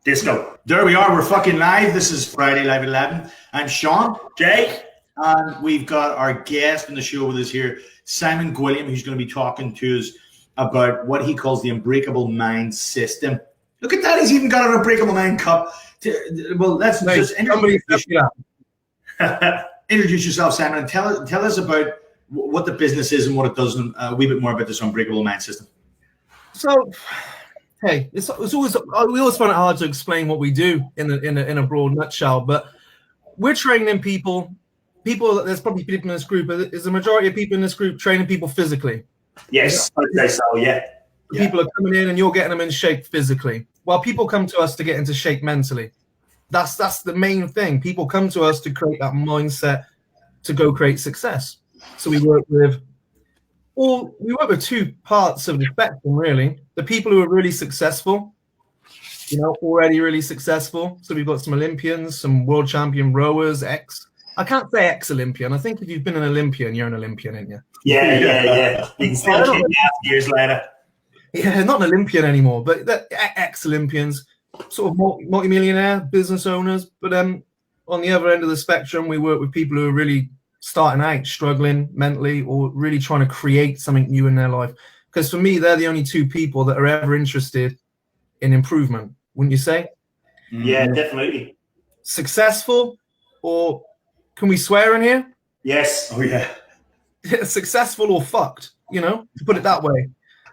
Disco. There we are. We're fucking live. This is Friday Live at 11. I'm Sean. Jay. And we've got our guest on the show with us here, Simon Gwilliam, who's going to be talking to us about what he calls the Unbreakable Mind System. Look at that. He's even got an Unbreakable Mind cup. Well, let's just introduce yourself, Simon, and tell us about what the business is and what it does, and a wee bit more about this Unbreakable Mind System. So, hey, it's always we always find it hard to explain what we do in a broad nutshell, but we're training people. There's probably people in this group. Is the majority of people in this group training people physically? Yes, I'd say so. Yeah. People are coming in and you're getting them in shape physically, while people come to us to get into shape mentally. That's the main thing. People come to us to create that mindset to go create success. So we work with two parts of the spectrum, really. The people who are really successful, already really successful. So we've got some Olympians, some world champion rowers, I can't say ex-Olympian. I think if you've been an Olympian, you're an Olympian, ain't you? Yeah. You can still keep years later. Yeah, not an Olympian anymore, but ex-Olympians, sort of multi-millionaire business owners. But on the other end of the spectrum, we work with people who are really starting out, struggling mentally, or really trying to create something new in their life. Because for me, they're the only two people that are ever interested in improvement, wouldn't you say? Yeah, definitely. Successful, or can we swear in here? Yes. Oh, yeah. Successful or fucked, to put it that way.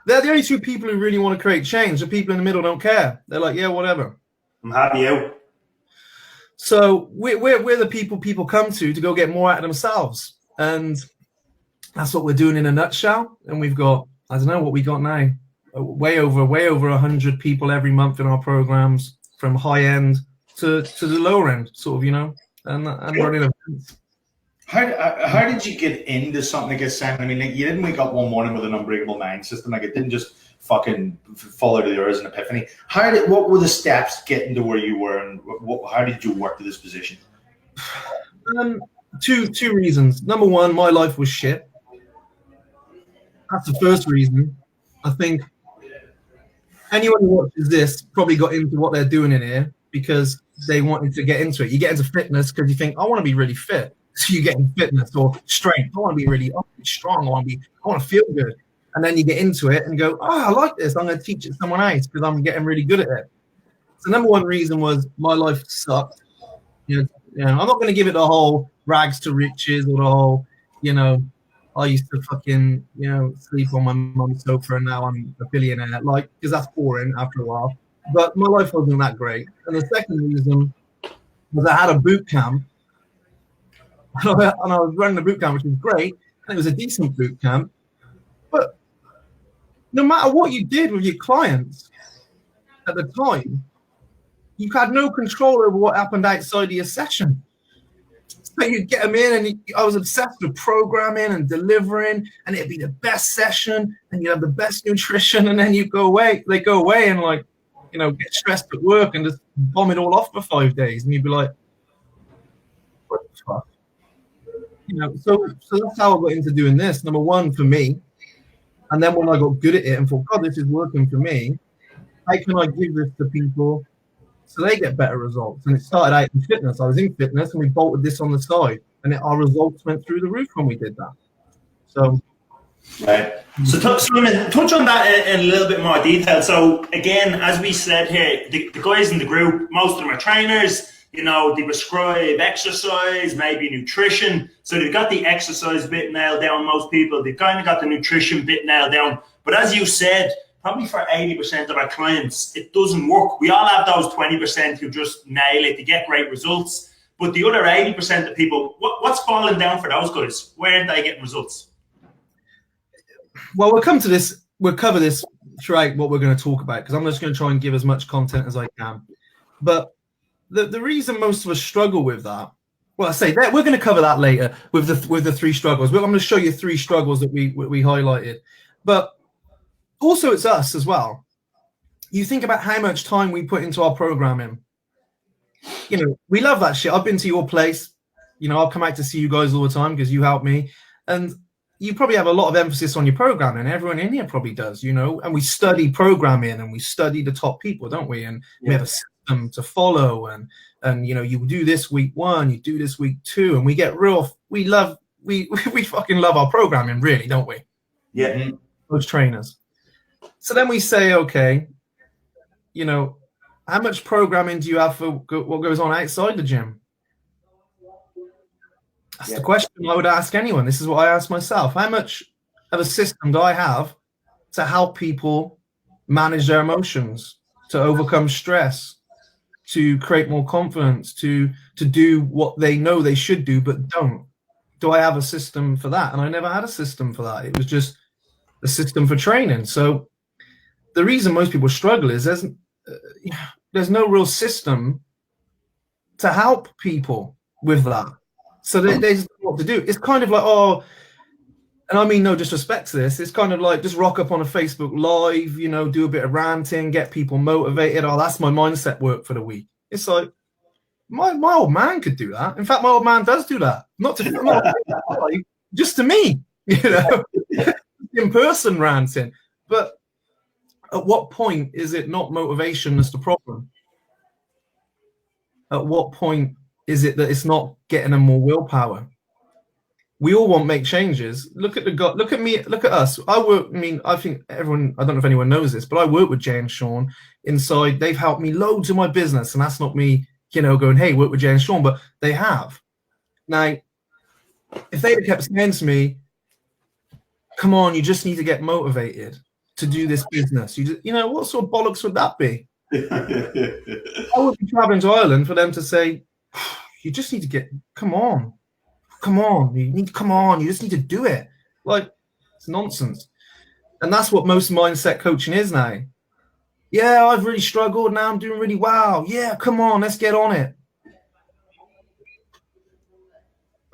They're the only two people who really want to create change. The people in the middle don't care. They're like, yeah, whatever. I'm happy out. So we're the people come to go get more out of themselves. And that's what we're doing in a nutshell. And we've got, I don't know what we got now, way over 100 people every month in our programs, from high end to the lower end, sort of, and running events. How did you get into something like this, Simon? I mean, you didn't wake up one morning with an Unbreakable Mind System. Like, it didn't just fucking fall out of the air as an epiphany. What were the steps getting to where you were, and how did you work to this position? Two reasons. Number one, my life was shit. That's the first reason. I think anyone who watches this probably got into what they're doing in here because they wanted to get into it. You get into fitness because you think, I want to be really fit. So you get in fitness or strength. I want to be really strong. I want to feel good. And then you get into it and go, I like this. I'm going to teach it to someone else because I'm getting really good at it. So number one reason was my life sucked. I'm not going to give it the whole rags to riches or the whole, I used to fucking, sleep on my mum's sofa and now I'm a billionaire. Because that's boring after a while. But my life wasn't that great. And the second reason was I had a boot camp. And I was running a boot camp, which was great. And it was a decent boot camp. But no matter what you did with your clients at the time, you had no control over what happened outside of your session. So you'd get them in, and I was obsessed with programming and delivering, and it'd be the best session, and you'd have the best nutrition, and then you go away. They go away and get stressed at work and just bomb it all off for 5 days, and you'd be like, what the fuck? So that's how I got into doing this. Number one, for me. And then when I got good at it and thought, God, this is working for me, how can I give this to people so they get better results? And it started out in fitness. I was in fitness and we bolted this on the side. And our results went through the roof when we did that. So, right. So touch on that in a little bit more detail. So again, as we said here, the guys in the group, most of them are trainers. They prescribe exercise, maybe nutrition. So they've got the exercise bit nailed down, most people. They've kind of got the nutrition bit nailed down. But as you said, probably for 80% of our clients, it doesn't work. We all have those 20% who just nail it to get great results. But the other 80% of people, what's falling down for those guys? Where aren't they getting results? Well, we'll come to this. We'll cover this throughout what we're going to talk about, because I'm just going to try and give as much content as I can. But the reason most of us struggle with that, well, I say that we're going to cover that later with the three struggles. I'm going to show you three struggles that we highlighted. But also it's us as well. You think about how much time we put into our programming. We love that shit. I've been to your place. I'll come out to see you guys all the time because you help me. And you probably have a lot of emphasis on your programming. Everyone in here probably does, and we study programming and we study the top people, don't we? And we have a system to follow, and you know, you do this week 1, you do this week 2, and we get we fucking love our programming, really, don't we? Yeah. Those trainers. So then we say, okay, you know, how much programming do you have for what goes on outside the gym? That's the question I would ask anyone. This is what I ask myself. How much of a system do I have to help people manage their emotions, to overcome stress, to create more confidence, to do what they know they should do but don't? Do I have a system for that? And I never had a system for that. It was just a system for training. So the reason most people struggle is there's no real system to help people with that. So there's what to do. It's kind of like, oh, and I mean no disrespect to this, it's kind of like just rock up on a Facebook Live, you know, do a bit of ranting, get people motivated. Oh, that's my mindset work for the week. It's like, my old man could do that. In fact, my old man does do that. Not just to me, you know, in person ranting. But at what point is it not motivation that's the problem? At what point is it that it's not getting them more willpower? We all want to make changes. Look at look at me, look at us. I think everyone, I don't know if anyone knows this, but I work with Jay and Sean inside. They've helped me loads in my business, and that's not me, you know, going, hey, work with Jay and Sean, but they have. Now, if they had kept saying to me, come on, you just need to get motivated to do this business, you know, what sort of bollocks would that be? I would be traveling to Ireland for them to say, you just need to come on, you just need to do it. Like, it's nonsense. And that's what most mindset coaching is now. Yeah, I've really struggled, now I'm doing really well. Yeah, come on, let's get on it.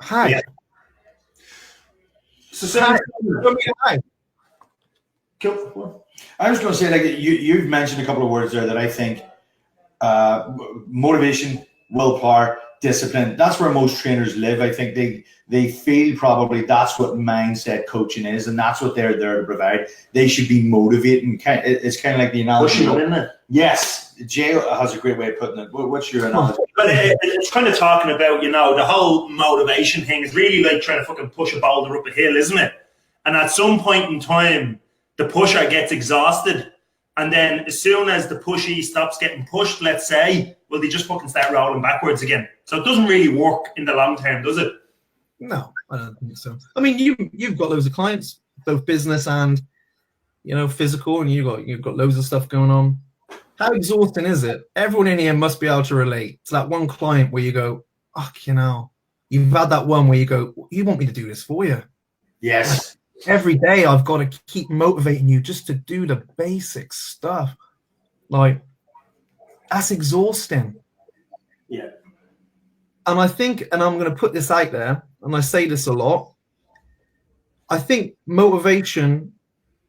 How? Yeah. So how? I was going to say, like, you've mentioned a couple of words there that I think motivation, willpower, discipline, that's where most trainers live. I think they feel probably that's what mindset coaching is, and that's what they're there to provide. They should be motivating. It's kind of like the analogy. Isn't it? Yes, Jay has a great way of putting it. What's your analogy? But it's kind of talking about, you know, the whole motivation thing is really like trying to fucking push a boulder up a hill, isn't it? And at some point in time, the pusher gets exhausted, and then as soon as the pushy stops getting pushed, let's say, well, they just fucking start rolling backwards again. So it doesn't really work in the long term, does it? No, I don't think so. I mean, you've got loads of clients, both business and, you know, physical, and you've got loads of stuff going on. How exhausting is it? Everyone in here must be able to relate to that one client where you go, you know, you've had that one where you go, you want me to do this for you? Yes. Every day I've got to keep motivating you just to do the basic stuff. Like, that's exhausting. Yeah. And I think, and I'm going to put this out there, and I say this a lot, I think motivation,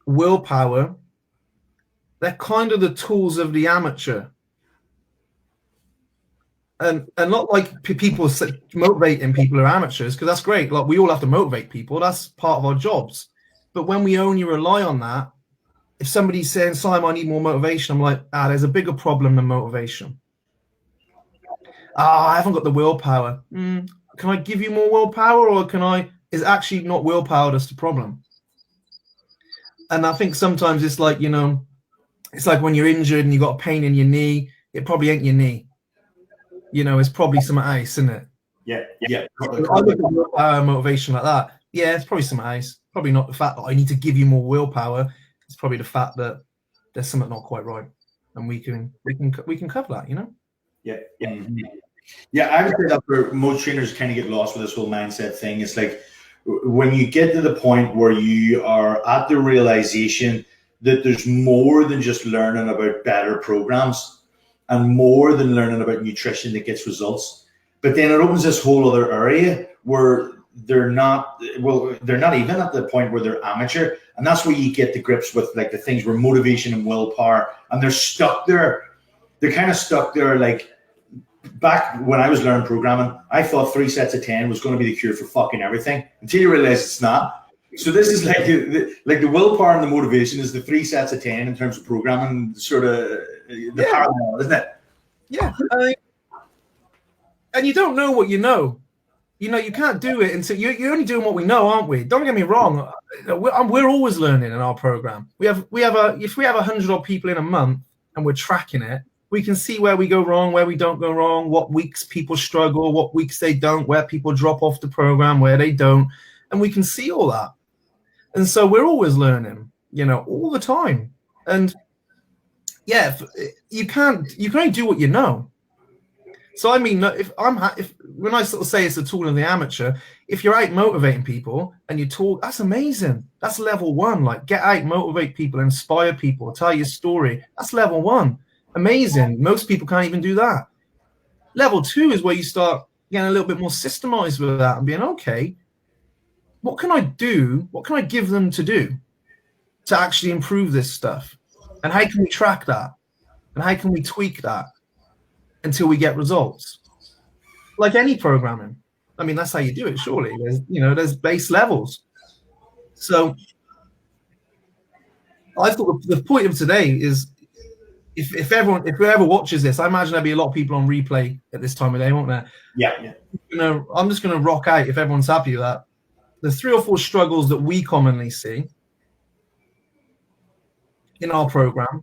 willpower, they're kind of the tools of the amateur. And not like people motivating people are amateurs, because that's great. Like, we all have to motivate people. That's part of our jobs. But when we only rely on that, if somebody's saying, Simon, I need more motivation, I'm like, there's a bigger problem than motivation. I haven't got the willpower. Can I give you more willpower, or is actually not willpower that's the problem? And I think sometimes it's like, you know, it's like when you're injured and you've got a pain in your knee, it probably ain't your knee. You know, it's probably some ice, isn't it? Yeah. I look at willpower motivation like that. Yeah, it's probably some ice. Probably not the fact that I need to give you more willpower. It's probably the fact that there's something not quite right, and we can cover that. You know? Yeah. Mm-hmm. Yeah, I would say that for most trainers kind of get lost with this whole mindset thing. It's like when you get to the point where you are at the realization that there's more than just learning about better programs and more than learning about nutrition that gets results. But then it opens this whole other area where they're not even at the point where they're amateur. And that's where you get the grips with like the things where motivation and willpower, and they're stuck there. They're kind of stuck there. Like back when I was learning programming, I thought 3 sets of 10 was going to be the cure for fucking everything, until you realize it's not. So this is like the willpower and the motivation is the 3 sets of 10 in terms of programming, sort of the parallel, isn't it? Yeah. And you don't know what you know. You know, you can't do it until you're only doing what we know, aren't we? Don't get me wrong. We're always learning in our program. If we have 100 odd people in a month and we're tracking it, we can see where we go wrong, where we don't go wrong, what weeks people struggle, what weeks they don't, where people drop off the program, where they don't, and we can see all that. And so we're always learning, you know, all the time. And yeah, you can only do what you know. So I mean, if when I sort of say it's a tool of the amateur, if you're out motivating people and you talk, that's amazing. That's level one. Like, get out, motivate people, inspire people, tell your story. That's level one. Amazing. Most people can't even do that. Level two is where you start getting a little bit more systemized with that and being, okay, what can I do? What can I give them to do to actually improve this stuff? And how can we track that? And how can we tweak that until we get results? Like any programming. I mean, that's how you do it, surely. There's base levels. So I thought the point of today is if whoever watches this, I imagine there'll be a lot of people on replay at this time of day, won't there? Yeah. I'm just gonna rock out if everyone's happy with that. There's 3 or 4 struggles that we commonly see in our programming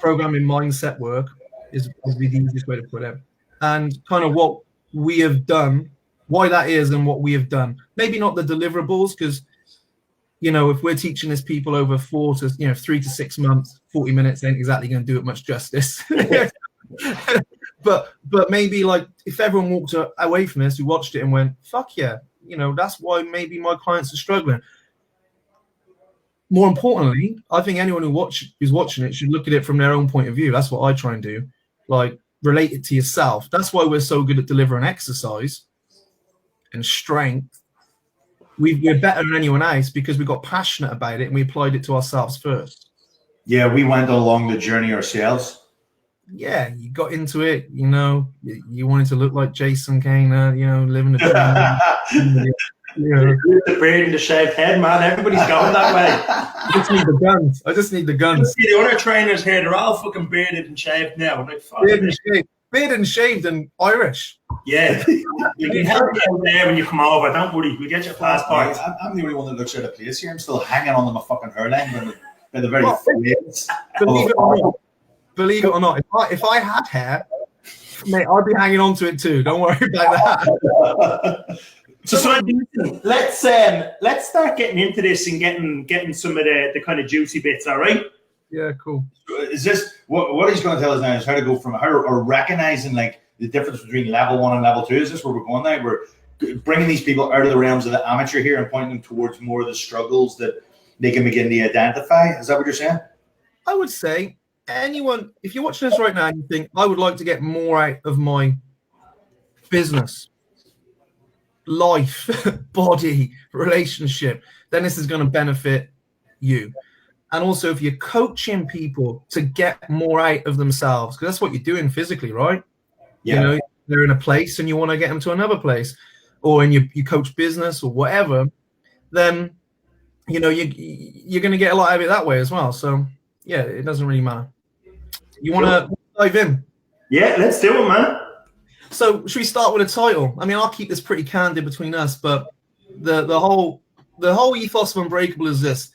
mindset work is the easiest way to put it, and kind of what we have done, why that is, and what we have done. Maybe not the deliverables, because if we're teaching this people over 3 to 6 months, 40 minutes ain't exactly going to do it much justice. but maybe, like, if everyone walked away from this who watched it and went, fuck yeah, that's why maybe my clients are struggling. More importantly, I think anyone who's watching it should look at it from their own point of view. That's what I try and do. Like, relate it to yourself. That's why we're so good at delivering exercise and strength. We're better than anyone else because we got passionate about it and we applied it to ourselves first. Yeah, we went along the journey ourselves. Yeah, you got into it. You wanted to look like Jason Kane. Living the dream. The beard and the shaved head, man. Everybody's going that way. I just need the guns. See the other trainers here, they're all fucking bearded and shaved now. I'm like, fuck. Beard and shaved and Irish. Yeah. You can help out there when you come over. Don't worry, we'll get your passport. I'm the only one that looks out of place here. I'm still hanging on to my fucking hairline by the very flames. Believe it or not, if I had hair, mate, I'd be hanging on to it too. Don't worry about that. So let's start getting into this and getting some of the kind of juicy bits. All right. Yeah, cool. Is this what he's going to tell us now? Is how to go from or recognizing, like, the difference between level 1 and level 2? Is this where we're going now? We're bringing these people out of the realms of the amateur here and pointing them towards more of the struggles that they can begin to identify. Is that what you're saying? I would say anyone, if you're watching this right now and you think, I would like to get more out of my business, life, body, relationship, then this is going to benefit you. And also, if you're coaching people to get more out of themselves, because that's what you're doing physically, right? Yeah. They're in a place and you want to get them to another place, or you coach business or whatever, then you're going to get a lot out of it that way as well. So yeah, it doesn't really matter. You want to dive in? Yeah, let's do it, man. So should we start with a title? I mean, I'll keep this pretty candid between us, but the whole ethos of Unbreakable is this.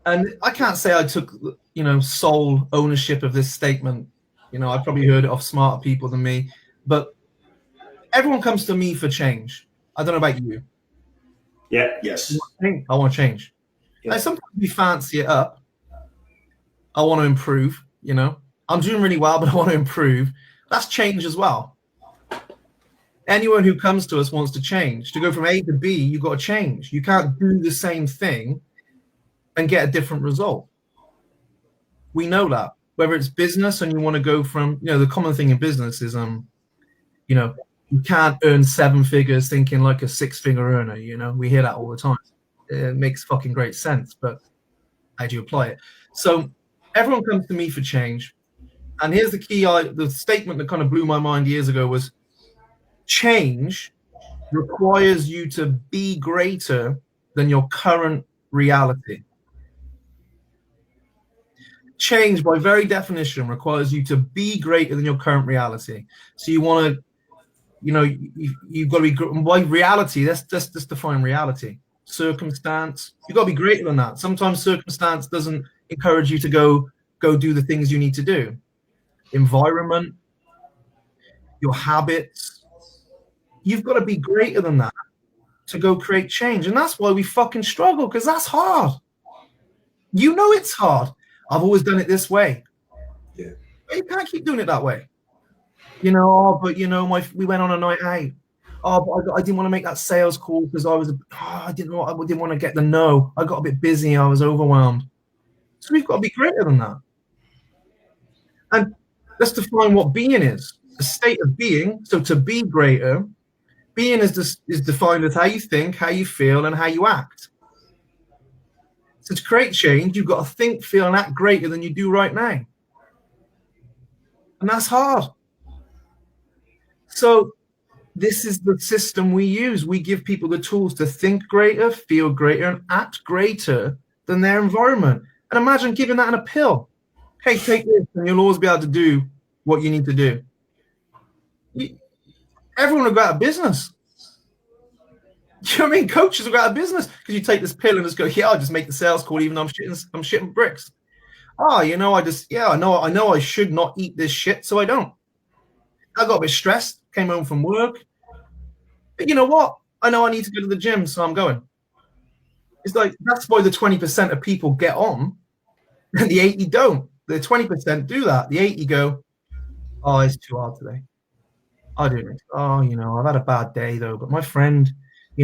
And I can't say I took, sole ownership of this statement. I probably heard it off smarter people than me, but everyone comes to me for change. I don't know about you. Yeah. Yes. I want to change. Yeah. Now, sometimes we fancy it up. I want to improve. I'm doing really well, but I want to improve. That's change as well. Anyone who comes to us wants to change. To go from A to B, you've got to change. You can't do the same thing and get a different result. We know that. Whether it's business and you want to go from, the common thing in business is, you can't earn 7 figures thinking like a 6-figure earner. We hear that all the time. It makes fucking great sense, but how do you apply it? So everyone comes to me for change. And here's the key. The statement that kind of blew my mind years ago was, change requires you to be greater than your current reality. change, by very definition, requires you to be greater than your current reality. So you want to, you've got to be, by reality, let's just define reality. Circumstance, you've got to be greater than that. Sometimes circumstance doesn't encourage you to go do the things you need to do. Environment, your habits, you've got to be greater than that to go create change. And that's why we fucking struggle, because that's hard. It's hard. I've always done it this way. Yeah. But you can't keep doing it that way. We went on a night out. Oh, but I didn't want to make that sales call because I didn't want to get the no. I got a bit busy. I was overwhelmed. So we've got to be greater than that. And let's define what being is. A state of being. So to be greater, being is defined as how you think, how you feel, and how you act. So to create change, you've got to think, feel, and act greater than you do right now. And that's hard. So this is the system we use. We give people the tools to think greater, feel greater, and act greater than their environment. And imagine giving that in a pill. Hey, take this, and you'll always be able to do what you need to do. Everyone will go out of business. Do you know what I mean? Coaches will go out of business because you take this pill and just go, I'll just make the sales call even though I'm shitting bricks. I know I should not eat this shit, so I don't. I got a bit stressed, came home from work. But you know what? I know I need to go to the gym, so I'm going. It's like, that's why the 20% of people get on and the 80 don't. The 20% do that. The 80 go, oh, it's too hard today. I do it. Oh, I've had a bad day though, but my friend, he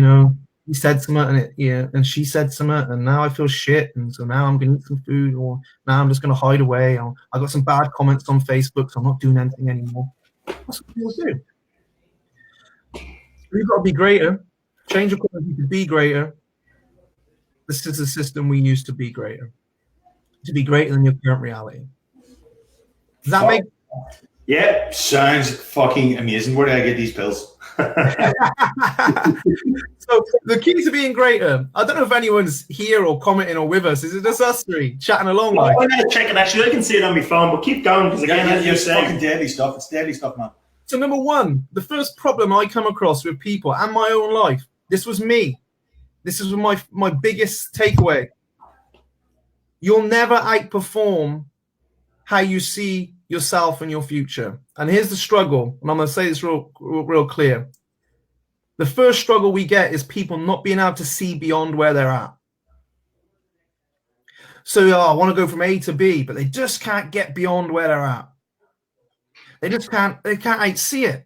said something and she said something and now I feel shit. And so now I'm going to eat some food, or now I'm just going to hide away. Or I got some bad comments on Facebook, so I'm not doing anything anymore. That's what people do. You've got to be greater. Change your quality to be greater. This is the system we use to be greater. To be greater than your current reality. Does that make sense? Yeah, sounds fucking amazing. Where do I get these pills? So the key to being greater, I don't know if anyone's here or commenting or with us. Is it just us three chatting along? I'm going to check it actually. I can see it on my phone, but keep going because again, it's fucking deadly stuff. It's deadly stuff, man. So number one, the first problem I come across with people and my own life, this was me. This is my biggest takeaway. You'll never outperform how you see yourself and your future. And here's the struggle, and I'm going to say this real clear. The first struggle we get is people not being able to see beyond where they're at. So I want to go from A to B, but they just can't get beyond where they're at. They can't see it.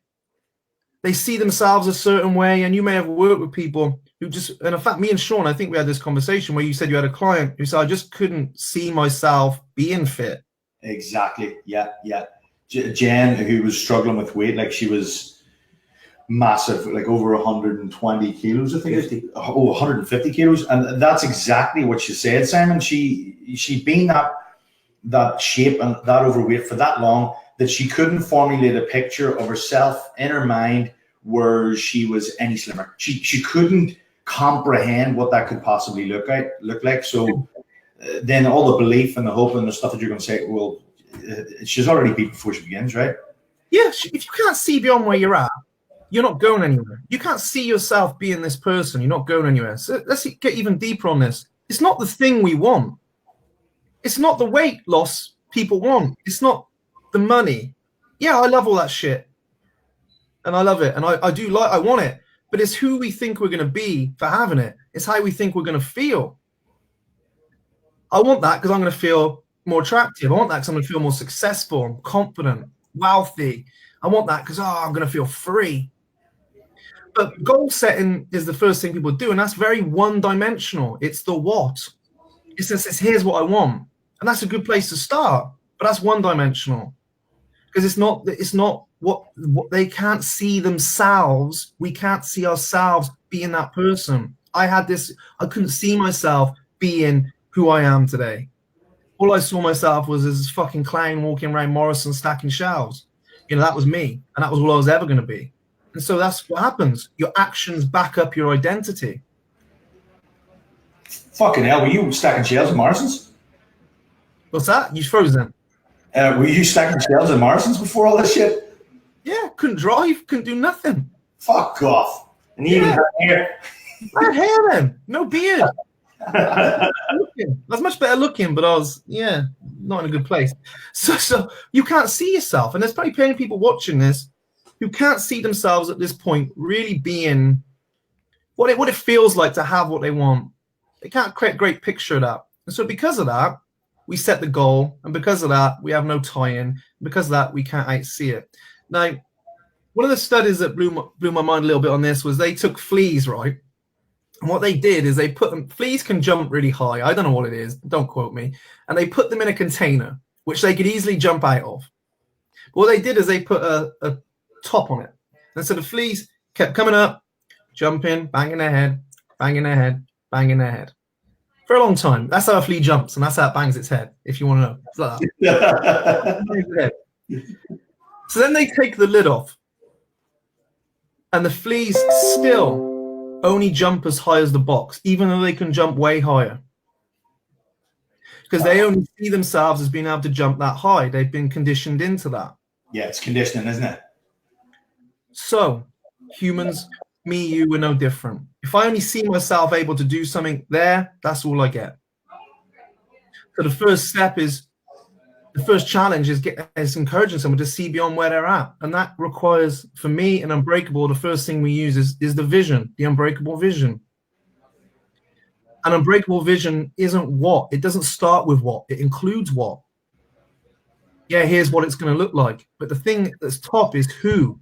They see themselves a certain way, and you may have worked with people who just, and in fact, me and Sean, I think we had this conversation where you said you had a client who said, I just couldn't see myself being fit. Exactly. Yeah. Jen, who was struggling with weight, like she was massive, like over 120 kilos, I think. 150 kilos. And that's exactly what she said, Simon. She'd been that shape and that overweight for that long that she couldn't formulate a picture of herself in her mind where she was any slimmer. She couldn't comprehend what that could possibly look like. So then all the belief and the hope and the stuff that you're going to say, well, she's already beat before she begins, right? Yeah, if you can't see beyond where you're at, you're not going anywhere. You can't see yourself being this person. You're not going anywhere. So let's get even deeper on this. It's not the thing we want. It's not the weight loss people want. It's not the money. Yeah, I love all that shit. And I love it. And I want it. But it's who we think we're going to be for having it. It's how we think we're going to feel. I want that because I'm going to feel more attractive. I want that because I'm going to feel more successful, confident, wealthy. I want that because I'm going to feel free. But goal setting is the first thing people do, and that's very one-dimensional. It's the what. It's just, here's what I want. And that's a good place to start. But that's one-dimensional. Because it's not what they can't see themselves. We can't see ourselves being that person. I couldn't see myself being who I am today. All I saw myself was this fucking clown walking around Morrison stacking shelves. That was me. And that was all I was ever going to be. And so that's what happens. Your actions back up your identity. Fucking hell, were you stacking shelves at Morrison's? What's that? You frozen? Were you stacking shelves at Morrison's before all this shit? Yeah, couldn't drive, couldn't do nothing. Fuck off. And even had hair. I had hair then, no beard. I was much better looking, but I was, not in a good place. So you can't see yourself. And there's probably plenty of people watching this who can't see themselves at this point really being what it feels like to have what they want. They can't create a great picture of that. And so because of that, we set the goal. And because of that, we have no tie-in. Because of that, we can't outsee it. Now, one of the studies that blew my mind a little bit on this was they took fleas, right? And what they did is they put them, fleas can jump really high. I don't know what it is. Don't quote me. And they put them in a container, which they could easily jump out of. But what they did is they put a top on it. And so the fleas kept coming up, jumping, banging their head, banging their head, banging their head. For a long time. That's how a flea jumps, and that's how it bangs its head, if you want to know. It's like that. So then they take the lid off. And the fleas still only jump as high as the box, even though they can jump way higher. Because they only see themselves as being able to jump that high. They've been conditioned into that. Yeah, it's conditioning, isn't it? So, humans, me, you, we're no different. If I only see myself able to do something there, that's all I get. So the first step is, the first challenge is encouraging someone to see beyond where they're at. And that requires, for me, an Unbreakable, the first thing we use is the vision, the Unbreakable vision. An Unbreakable vision isn't what. It doesn't start with what. It includes what. Yeah, here's what it's going to look like. But the thing that's top is who.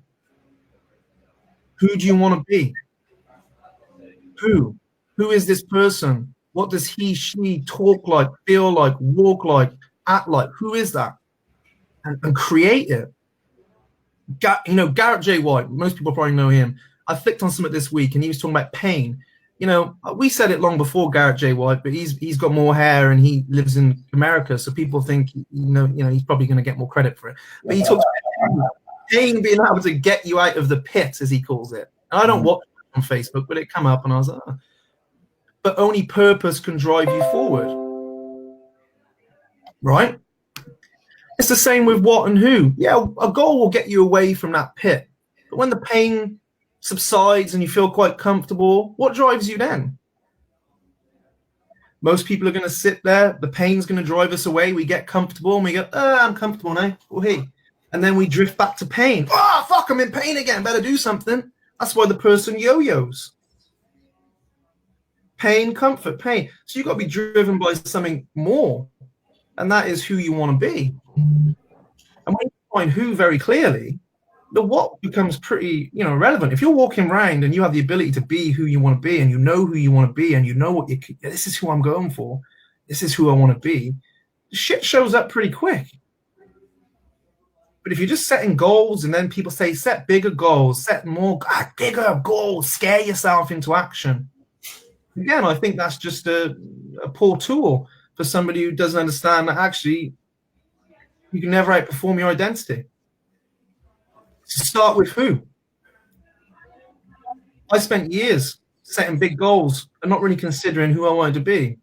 Who do you want to be? Who? Who is this person? What does he, she talk like, feel like, walk like, act like? Who is that? And create it. Garrett J. White, most people probably know him. I flicked on something this week and he was talking about pain. We said it long before Garrett J. White, but he's got more hair and he lives in America, so people think he's probably going to get more credit for it. But he talks about pain being able to get you out of the pit, as he calls it. And I don't watch it on Facebook, but it came up and I was like, oh. But only purpose can drive you forward, right? It's the same with what and who. Yeah, a goal will get you away from that pit, but when the pain subsides and you feel quite comfortable, what drives you then? Most people are going to sit there. The pain's going to drive us away. We get comfortable and we go, I'm comfortable now. Oh, hey. And then we drift back to pain. Oh, fuck, I'm in pain again. Better do something. That's why the person yo-yos. Pain, comfort, pain. So you've got to be driven by something more. And that is who you want to be. And when you find who very clearly, the what becomes pretty, relevant. If you're walking around and you have the ability to be who you want to be and you know who you want to be and you know this is who I'm going for, this is who I want to be, the shit shows up pretty quick. But if you're just setting goals and then people say, set bigger goals, set more, bigger goals, scare yourself into action. Again, I think that's just a poor tool for somebody who doesn't understand that actually you can never outperform your identity. So start with who. I spent years setting big goals and not really considering who I wanted to be.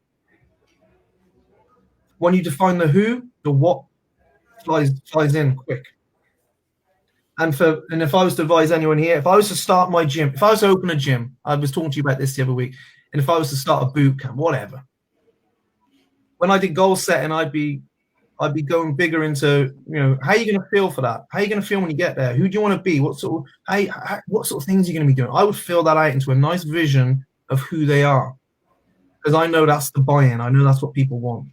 When you define the who, the what flies in quick. And if I was to advise anyone here, if I was to start my gym, if I was to open a gym, I was talking to you about this the other week, and if I was to start a boot camp, whatever. When I did goal setting, I'd be going bigger into, how are you going to feel for that? How are you going to feel when you get there? Who do you want to be? What sort of things are you going to be doing? I would fill that out into a nice vision of who they are, because I know that's the buy-in. I know that's what people want.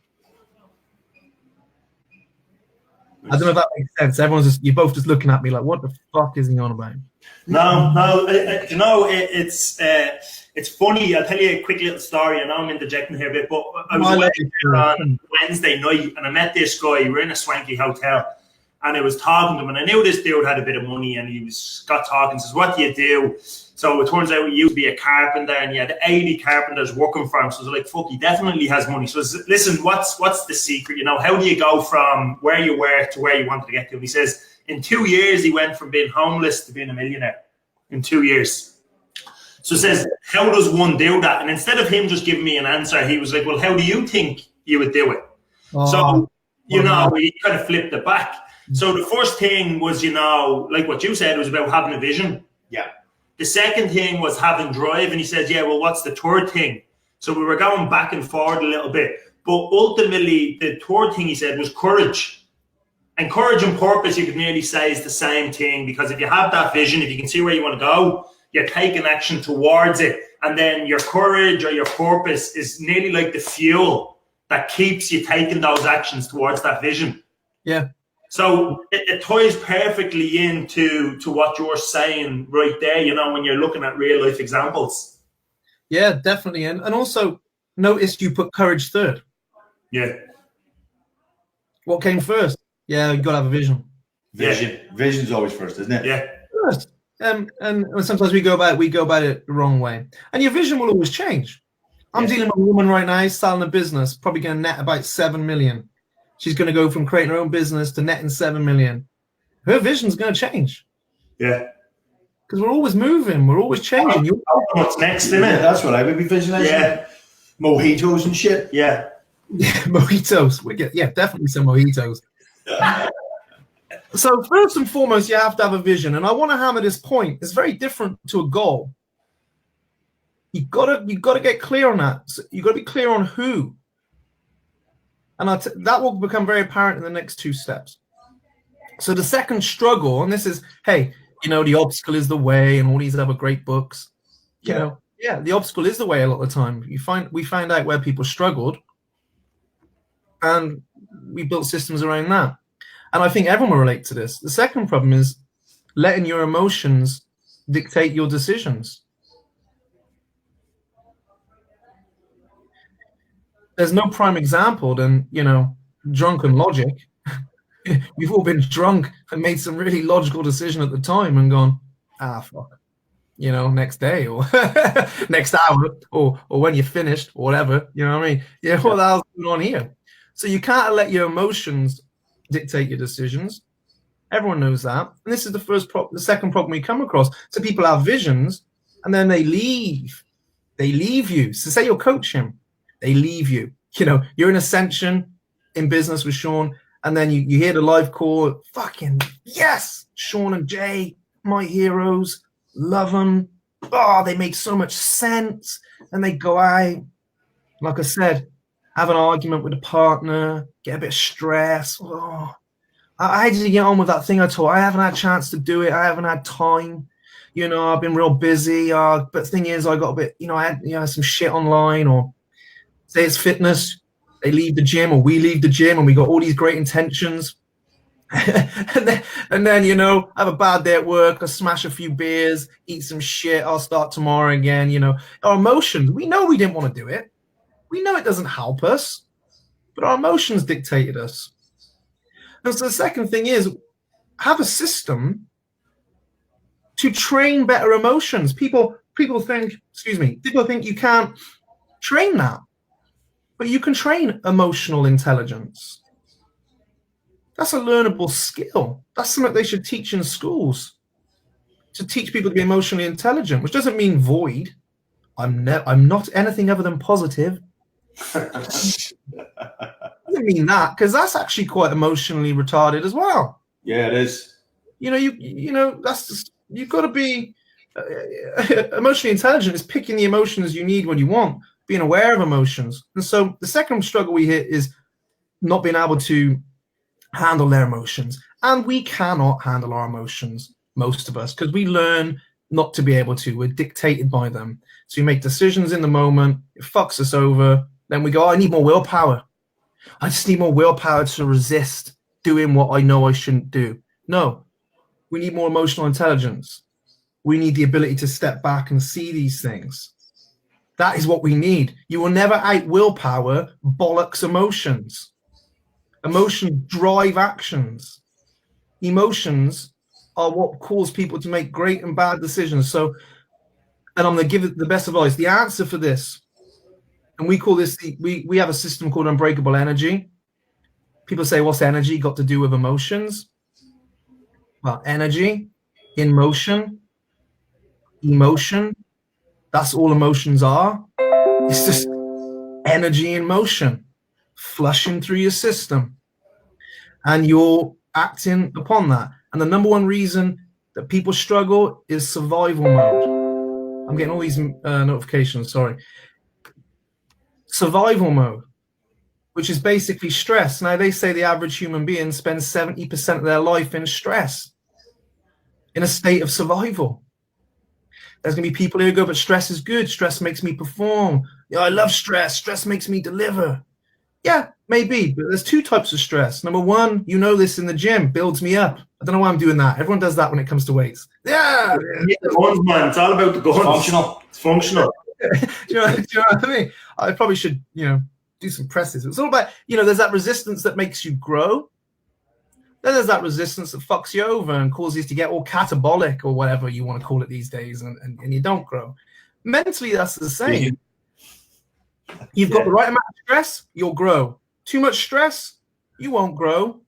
I don't know if that makes sense. You're both just looking at me like, what the fuck is he on about? No, it's funny. I'll tell you a quick little story. I know I'm interjecting here a bit, but I was on Wednesday night and I met this guy. We were in a swanky hotel and I was talking to him and I knew this dude had a bit of money and he got talking, says, what do you do? So it turns out he used to be a carpenter and he had 80 carpenters working for him. So I was like, fuck, he definitely has money. So listen, what's the secret? How do you go from where you were to where you wanted to get to? And he says, in 2 years, he went from being homeless to being a millionaire. In 2 years. So it says, how does one do that? And instead of him just giving me an answer, he was like, well, how do you think you would do it? So you know, he kind of flipped it back. So the first thing was, you know, like what you said, was about having a vision. Yeah. The second thing was having drive, and he said, yeah, well, what's the third thing? So we were going back and forward a little bit. But ultimately, the third thing he said was courage. And courage and purpose, you could nearly say, is the same thing, because if you have that vision, if you can see where you want to go, you're taking action towards it. And then your courage or your purpose is nearly like the fuel that keeps you taking those actions towards that vision. Yeah. So it ties perfectly into what you're saying right there, you know, when you're looking at real life examples. Yeah, definitely. And also notice you put courage third. Yeah. What came first? Yeah, you got to have a vision. Vision. Yeah. Vision's always first, isn't it? Yeah. First. And sometimes we go about it the wrong way. And your vision will always change. I'm dealing with a woman right now, selling a business, probably going to net about 7 million. She's going to go from creating her own business to netting 7 million. Her vision's going to change. Yeah. Because we're always moving. We're always changing. What's next, isn't it? That's what I would be visualizing. Yeah. Mojitos and shit. Yeah. Yeah, mojitos. Definitely some mojitos. So first and foremost, you have to have a vision. And I want to hammer this point. It's very different to a goal. You gotta get clear on that. So you got to be clear on who. And that will become very apparent in the next two steps. So the second struggle, and this is, hey, you know, the obstacle is the way, and all these other great books. You know, the obstacle is the way a lot of the time. We find out where people struggled, and we built systems around that. And I think everyone will relate to this. The second problem is letting your emotions dictate your decisions. There's no prime example than, you know, drunken logic. We've all been drunk and made some really logical decision at the time and gone, fuck, you know, next day or next hour or when you're finished or whatever, you know what I mean? Yeah, what the hell's going on here? So you can't let your emotions dictate your decisions. Everyone knows that. And this is the second problem we come across. So people have visions and then they leave. They leave you. So say you're coaching. They leave you. You know, you're in Ascension in business with Sean, and then you hear the live call. Fucking yes, Sean and Jay, my heroes, love them. Oh, they make so much sense. And they go out, like I said, have an argument with a partner, get a bit of stress. Oh, how did you get on with that thing I told? I haven't had a chance to do it. I haven't had time. You know, I've been real busy. But the thing is, I got a bit, you know, I had some shit online, or say it's fitness, they leave the gym, or we leave the gym, and we got all these great intentions. and then, you know, have a bad day at work, I smash a few beers, eat some shit, I'll start tomorrow again. You know, our emotions, we know we didn't want to do it. We know it doesn't help us, but our emotions dictated us. And so the second thing is, have a system to train better emotions. People think you can't train that. But you can train emotional intelligence. That's a learnable skill. That's something they should teach in schools, to teach people to be emotionally intelligent, which doesn't mean void. I'm not anything other than positive. Doesn't mean that, because that's actually quite emotionally retarded as well. Yeah, it is. You know, that's just, you've got to be emotionally intelligent. Is picking the emotions you need when you want. Being aware of emotions. And so the second struggle we hit is not being able to handle their emotions. And we cannot handle our emotions, most of us, because we learn not to be able to. We're dictated by them. So we make decisions in the moment. It fucks us over. Then we go, I need more willpower. I just need more willpower to resist doing what I know I shouldn't do. No, we need more emotional intelligence. We need the ability to step back and see these things. That is what we need. You will never out willpower bollocks emotions. Emotions drive actions. Emotions are what cause people to make great and bad decisions. So, and I'm going to give it the best advice. The answer for this, and we call this, we have a system called Unbreakable energy. People say, what's energy got to do with emotions? Well, energy, in motion, emotion, that's all emotions are. It's just energy in motion, flushing through your system. and you're acting upon that. And the number one reason that people struggle is survival mode. I'm getting all these notifications, sorry. Survival mode, which is basically stress. Now, they say the average human being spends 70% of their life in stress, in a state of survival. There's going to be people who go, but stress is good. Stress makes me perform. Yeah, I love stress. Stress makes me deliver. Yeah, maybe, but there's two types of stress. Number one, you know this in the gym, builds me up. I don't know why I'm doing that. Everyone does that when it comes to weights. Yeah. The guns, man. It's all about the guns. Functional. It's functional. do you know what I mean? I probably should, do some presses. It's all about, there's that resistance that makes you grow. Then there's that resistance that fucks you over and causes you to get all catabolic or whatever you want to call it these days, and you don't grow. Mentally, that's the same. You've got the right amount of stress, you'll grow. Too much stress, you won't grow.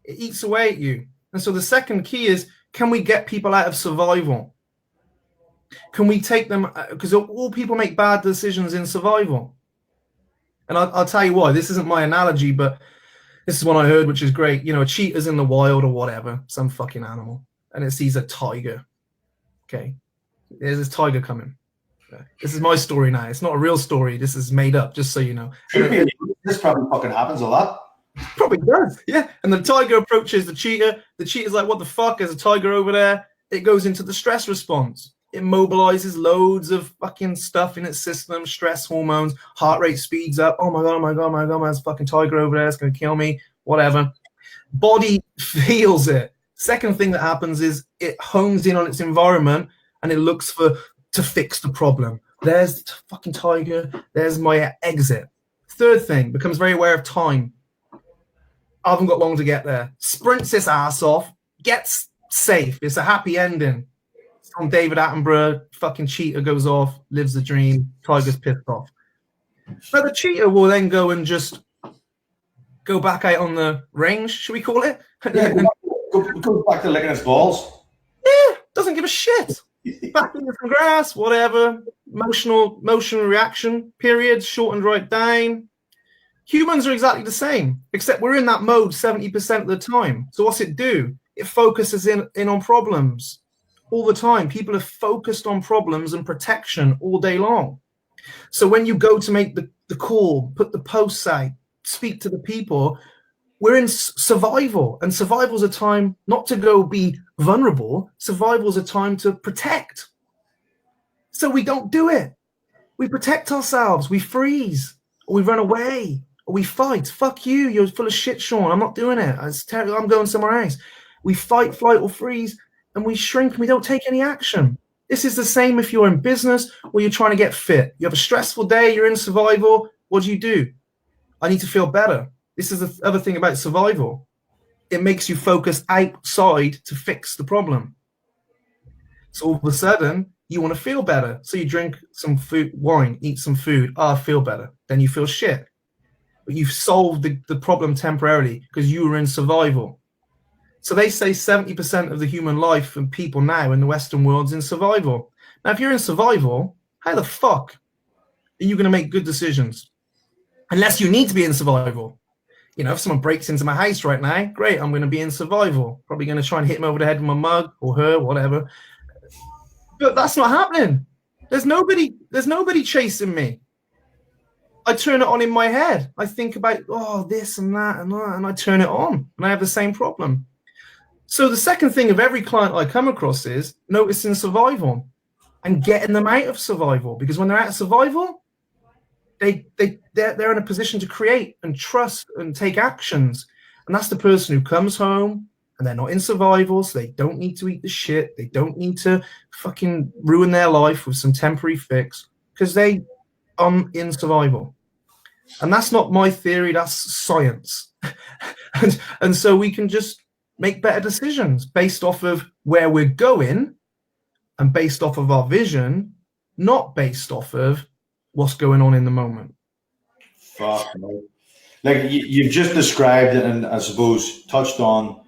It eats away at you. And so the second key is, can we get people out of survival? Can we take them, because all people make bad decisions in survival. And I'll tell you why. This isn't my analogy, but this is one I heard, which is great. A cheetah's in the wild or whatever, some fucking animal, and it sees a tiger. Okay, there's this tiger coming. This is my story now. It's not a real story. This is made up, just so you know. This probably fucking happens a lot. Probably does, yeah. And the tiger approaches the cheetah. The cheetah's like, what the fuck? There's a tiger over there. It goes into the stress response. It mobilizes loads of fucking stuff in its system, stress hormones, heart rate speeds up. Oh my God, oh my God, oh my God, there's a fucking tiger over there. It's going to kill me, whatever. Body feels it. Second thing that happens is it hones in on its environment and it looks to fix the problem. There's the fucking tiger. There's my exit. Third thing, becomes very aware of time. I haven't got long to get there. Sprints its ass off, gets safe. It's a happy ending. On David Attenborough, fucking cheetah goes off, lives the dream, tiger's pissed off. But the cheetah will then go and just go back out on the range, should we call it? Yeah, go back to licking its balls. Yeah, doesn't give a shit. Back in the grass, whatever. Motion reaction periods shortened right down. Humans are exactly the same, except we're in that mode 70% of the time. So what's it do? It focuses in on problems. All the time, people are focused on problems and protection all day long. So when you go to make the call, put the posts out, speak to the people, we're in survival. And survival is a time not to go be vulnerable. Survival is a time to protect. So we don't do it. We protect ourselves. We freeze. Or we run away. Or we fight. Fuck you. You're full of shit, Sean. I'm not doing it. It's terrible. I'm going somewhere else. We fight, flight, or freeze. And we shrink and we don't take any action. This is the same if you're in business or you're trying to get fit. You have a stressful day, you're in survival. What do? I need to feel better. This is the other thing about survival. It makes you focus outside to fix the problem. So all of a sudden, you want to feel better. So you drink some food, wine, eat some food. I feel better. Then you feel shit. But you've solved the problem temporarily because you were in survival. So they say 70% of the human life and people now in the Western world is in survival. Now, if you're in survival, how the fuck are you going to make good decisions? Unless you need to be in survival. If someone breaks into my house right now, great, I'm going to be in survival. Probably going to try and hit him over the head with my mug or her, whatever. But that's not happening. There's nobody chasing me. I turn it on in my head. I think about, this and that and that, and I turn it on, and I have the same problem. So the second thing of every client I come across is noticing survival and getting them out of survival. Because when they're out of survival, they're in a position to create and trust and take actions. And that's the person who comes home and they're not in survival, so they don't need to eat the shit. They don't need to fucking ruin their life with some temporary fix because they are in survival. And that's not my theory, that's science. and so we can just make better decisions based off of where we're going and based off of our vision, not based off of what's going on in the moment. Fuck, no. Like you've just described it and I suppose touched on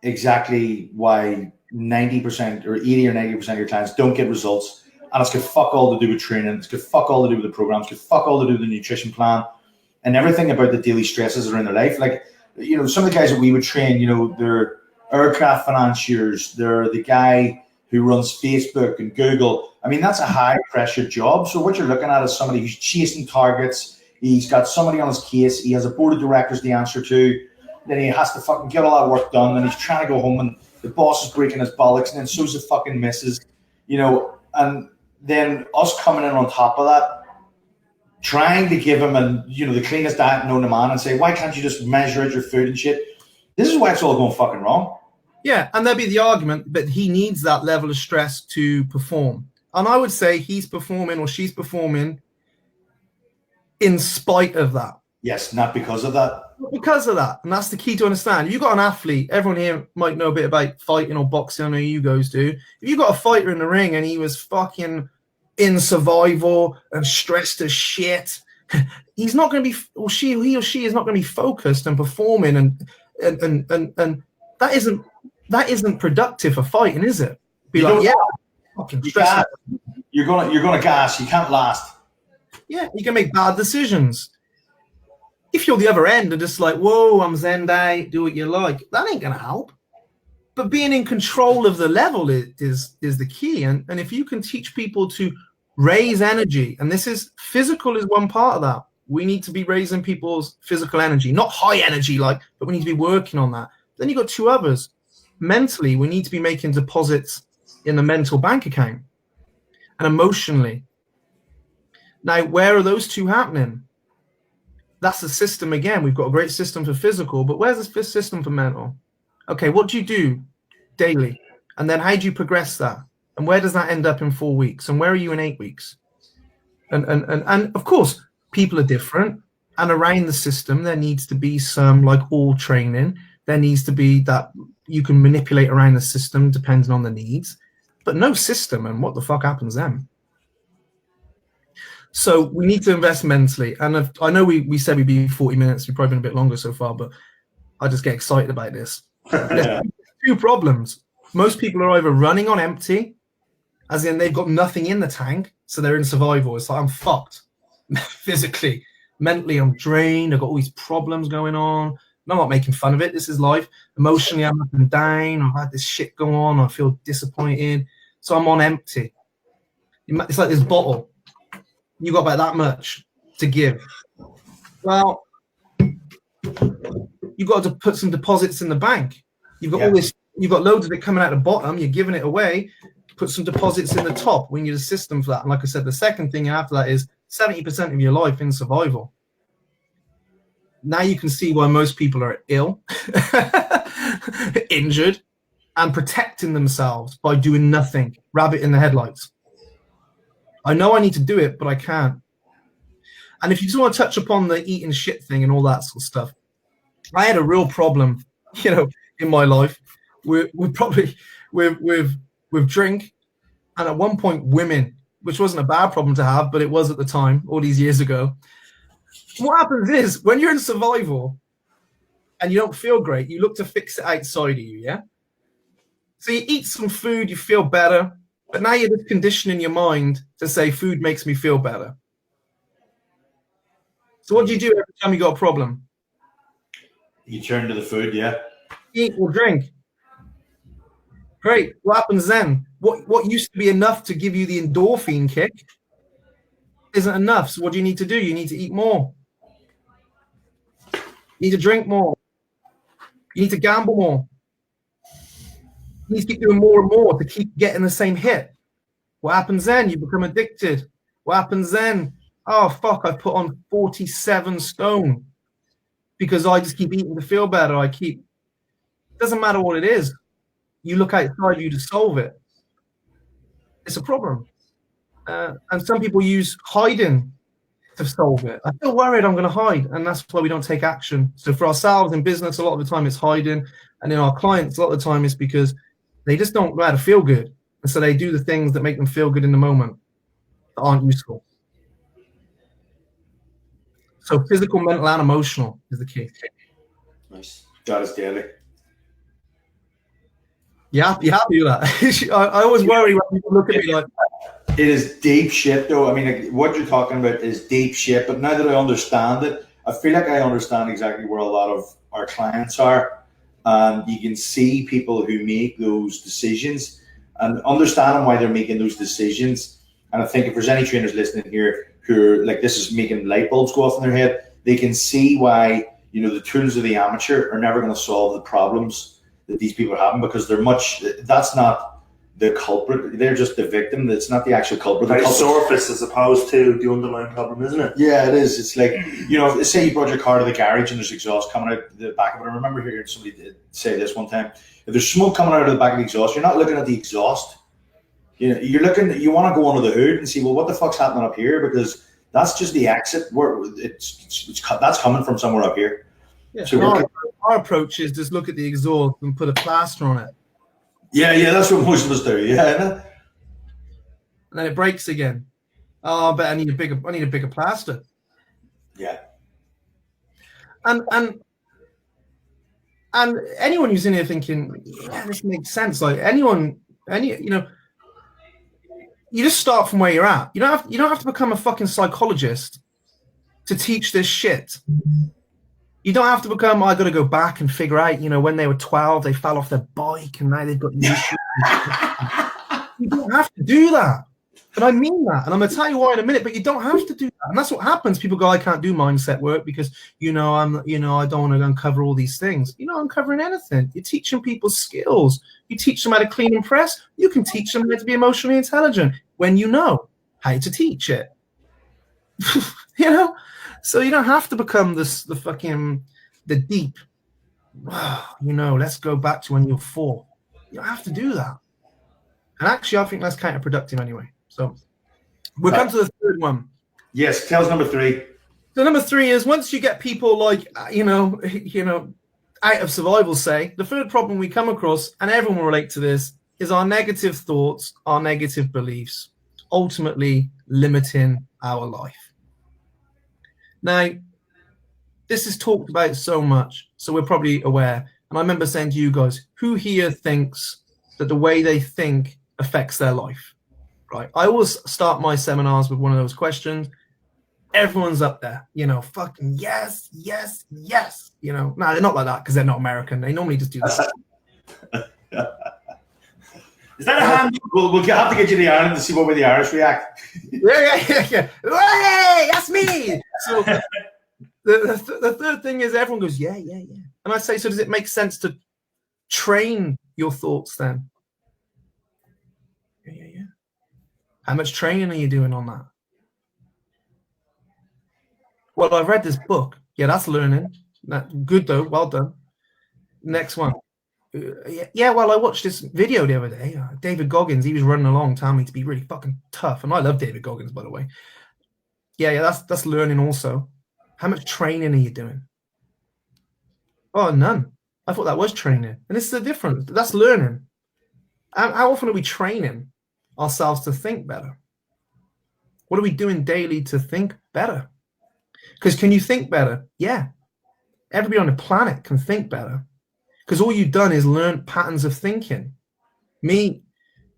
exactly why 90% or 80 or 90% of your clients don't get results. And it's got fuck all to do with training. It's got fuck all to do with the programs. It's got fuck all to do with the nutrition plan and everything about the daily stresses that are in their life. Like some of the guys that we would train, they're aircraft financiers. They're the guy who runs Facebook and Google. I mean, that's a high pressure job. So what you're looking at is somebody who's chasing targets. He's got somebody on his case. He has a board of directors to answer to. Then he has to fucking get all that work done. And he's trying to go home, and the boss is breaking his bollocks, and then so's the fucking missus, and then us coming in on top of that, trying to give him the cleanest diet known to man and say, why can't you just measure out your food and shit? This is why it's all going fucking wrong. Yeah, and there'd be the argument that he needs that level of stress to perform. And I would say he's performing or she's performing in spite of that. Yes, not because of that. Because of that. And that's the key to understand. If you've got an athlete, everyone here might know a bit about fighting or boxing. I know you guys do. If you've got a fighter in the ring and he was fucking in survival and stressed as shit, he's not going to be, he or she is not going to be focused and performing, and that isn't productive for fighting, is it? Fucking stressed. You're gonna gas. You can't last. Yeah, you can make bad decisions. If you're the other end and just like, whoa, I'm Zendai, do what you like, that ain't gonna help. But being in control of the level is the key. And if you can teach people to raise energy, and this is physical is one part of that. We need to be raising people's physical energy, not high energy, but we need to be working on that. Then you've got two others. Mentally, we need to be making deposits in the mental bank account, and emotionally. Now, where are those two happening? That's the system again. We've got a great system for physical, but where's the system for mental? Okay, what do you do daily? And then how do you progress that? And where does that end up in 4 weeks? And where are you in 8 weeks? And of course, people are different. And around the system, there needs to be some, like all training, there needs to be that you can manipulate around the system depending on the needs. But no system, and what the fuck happens then? So we need to invest mentally. And I know we said we'd be 40 minutes. We've probably been a bit longer so far, but I just get excited about this. There's two problems. Most people are either running on empty, as in they've got nothing in the tank, so they're in survival. It's like, I'm fucked physically. Mentally, I'm drained. I've got all these problems going on. I'm not making fun of it. This is life. Emotionally, I'm up and down. I've had this shit go on. I feel disappointed. So I'm on empty. It's like this bottle. You got about that much to give. Well, you've got to put some deposits in the bank. You've got all this. You've got loads of it coming out the bottom. You're giving it away. Put some deposits in the top. We need a system for that. And like I said, the second thing after that is 70% of your life in survival. Now you can see why most people are ill, injured, and protecting themselves by doing nothing. Rabbit in the headlights. I know I need to do it, but I can't. And if you just want to touch upon the eating shit thing and all that sort of stuff, I had a real problem, in my life. We're probably with drink, and at one point women, which wasn't a bad problem to have, but it was at the time, all these years ago. What happens is when you're in survival and you don't feel great, you look to fix it outside of you, yeah? So you eat some food, you feel better, but now you're just conditioning your mind to say food makes me feel better. So what do you do every time you got a problem? You turn to the food, yeah. Eat or drink. Great. What happens then? What used to be enough to give you the endorphin kick isn't enough. So what do you need to do? You need to eat more. You need to drink more. You need to gamble more. You need to keep doing more and more to keep getting the same hit. What happens then? You become addicted. What happens then? Oh, fuck, I put on 47 stone because I just keep eating to feel better. It doesn't matter what it is. You look outside you to solve it. It's a problem. And some people use hiding to solve it. I feel worried, I'm going to hide. And that's why we don't take action. So for ourselves in business, a lot of the time it's hiding. And in our clients, a lot of the time it's because they just don't know how to feel good. And so they do the things that make them feel good in the moment that aren't useful. So physical, mental, and emotional is the key. Nice. That is daily. Yeah, you happy with that? I always worry when people look at me like... It is deep shit, though. I mean, what you're talking about is deep shit. But now that I understand it, I feel like I understand exactly where a lot of our clients are. And you can see people who make those decisions and understanding why they're making those decisions. And I think if there's any trainers listening here who are like, this is making light bulbs go off in their head, they can see why, you know, the tools of the amateur are never going to solve the problems that these people are having, because that's not the culprit. They're just the victim. That's not the actual culprit. Very surface as opposed to the underlying problem, isn't it? Yeah, it is. It's like, you know, say you brought your car to the garage and there's exhaust coming out the back of it. I remember hearing somebody say this one time. If there's smoke coming out of the back of the exhaust, you're not looking at the exhaust. You know, you want to go under the hood and see, well, what the fuck's happening up here? Because that's just the exit. Where that's coming from somewhere up here. Yeah. So our approach is just look at the exhaust and put a plaster on it. Yeah, that's what most of us do. Yeah, and then it breaks again. Oh, but I need a bigger plaster. Yeah. And anyone who's in here thinking, yeah, this makes sense. Like you know, you just start from where you're at. You don't have to become a fucking psychologist to teach this shit. You don't have to become, I got to go back and figure out, you know, when they were 12, they fell off their bike and now they've got new shoes. You don't have to do that. And I mean that. And I'm going to tell you why in a minute, but you don't have to do that. And that's what happens. People go, I can't do mindset work because, I don't want to uncover all these things. You're not uncovering anything. You're teaching people skills. You teach them how to clean and press. You can teach them how to be emotionally intelligent when you know how to teach it. You know? So you don't have to become the deep, let's go back to when you're 4. You don't have to do that. And actually, I think that's counterproductive anyway. So we'll come to the third one. Yes, tell us number 3. So number 3 is once you get people like, out of survival, say, the third problem we come across, and everyone will relate to this, is our negative thoughts, our negative beliefs, ultimately limiting our life. Now, this is talked about so much, so we're probably aware. And I remember saying to you guys, who here thinks that the way they think affects their life? Right? I always start my seminars with one of those questions. Everyone's up there, fucking yes, yes, yes. No, they're not like that because they're not American. They normally just do that. Is that a hand? We'll have to get you to Ireland to see what way the Irish react. Yeah. Hey, that's me. So the third thing is everyone goes, yeah. And I say, so does it make sense to train your thoughts then? Yeah. How much training are you doing on that? Well, I've read this book. Yeah, that's learning. Good though. Well done. Next one. Yeah, well, I watched this video the other day. David Goggins, he was running along telling me to be really fucking tough. And I love David Goggins, by the way. Yeah, that's learning also. How much training are you doing? Oh, none. I thought that was training. And this is the difference. That's learning. How often are we training ourselves to think better? What are we doing daily to think better? Because can you think better? Yeah. Everybody on the planet can think better. Because all you've done is learn patterns of thinking. And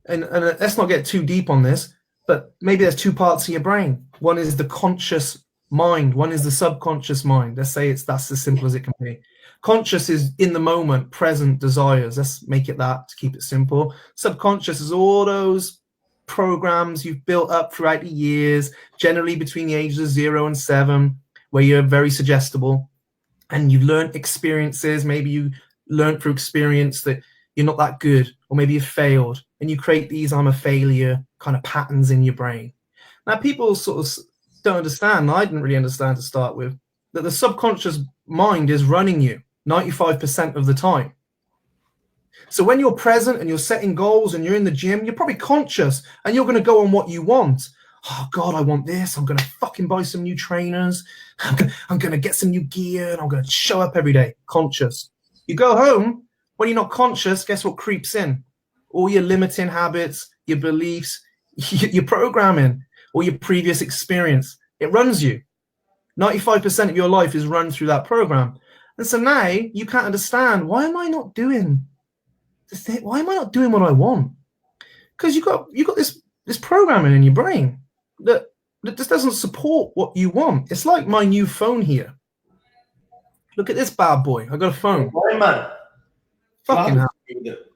let's not get too deep on this, but maybe there's 2 parts of your brain. One is the conscious mind. One is the subconscious mind. Let's say that's as simple as it can be. Conscious is in the moment, present desires. Let's make it that to keep it simple. Subconscious is all those programs you've built up throughout the years, generally between the ages of 0 and 7, where you're very suggestible and you've learned experiences. Maybe you learned through experience that you're not that good, or maybe you failed, and you create these I'm a failure kind of patterns in your brain. Now, people sort of don't understand, and I didn't really understand to start with, that the subconscious mind is running you 95% of the time. So when you're present and you're setting goals and you're in the gym, you're probably conscious and you're going to go on what you want. Oh, God, I want this. I'm going to fucking buy some new trainers. I'm going to get some new gear and I'm going to show up every day. Conscious. You go home, when you're not conscious, guess what creeps in? All your limiting habits, your beliefs, your programming, or your previous experience. It runs you. 95% of your life is run through that program. And so now you can't understand, why am I not doing this thing? Why am I not doing what I want? Because you got this programming in your brain that just doesn't support what you want. It's like my new phone here. Look at this bad boy. I got a phone. Boy, man. Fucking hell.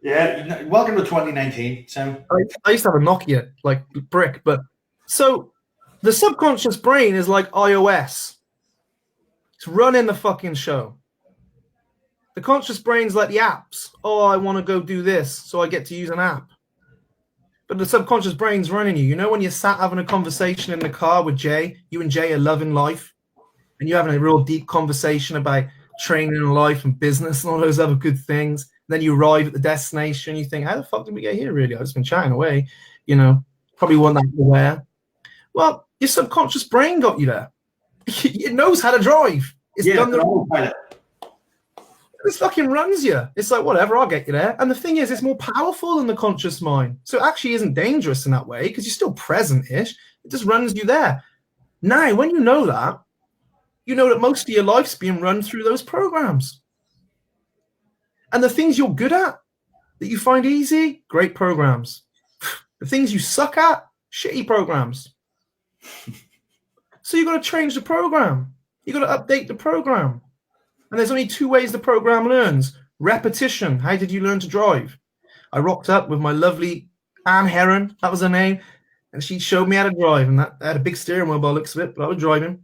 Yeah. Welcome to 2019, Sam. I used to have a Nokia, like brick, but so the subconscious brain is like iOS. It's running the fucking show. The conscious brain's like the apps. Oh, I want to go do this, so I get to use an app. But the subconscious brain's running you. You know when you're sat having a conversation in the car with Jay, you and Jay are loving life, and you're having a real deep conversation about training and life and business and all those other good things. Then you arrive at the destination, you think, how the fuck did we get here, really? I've just been chatting away. You know, probably weren't that aware. Well, your subconscious brain got you there. It knows how to drive. It's done the autopilot. This fucking runs you. It's like, whatever, I'll get you there. And the thing is, it's more powerful than the conscious mind. So it actually isn't dangerous in that way because you're still present-ish. It just runs you there. Now, when you know that most of your life's being run through those programs. And the things you're good at, that you find easy, great programs. The things you suck at, shitty programs. So you got to change the program. You got to update the program. And there's only two ways the program learns. Repetition. How did you learn to drive? I rocked up with my lovely Anne Heron. That was her name. And she showed me how to drive. And that had a big steering wheel by the looks of it, but I was driving.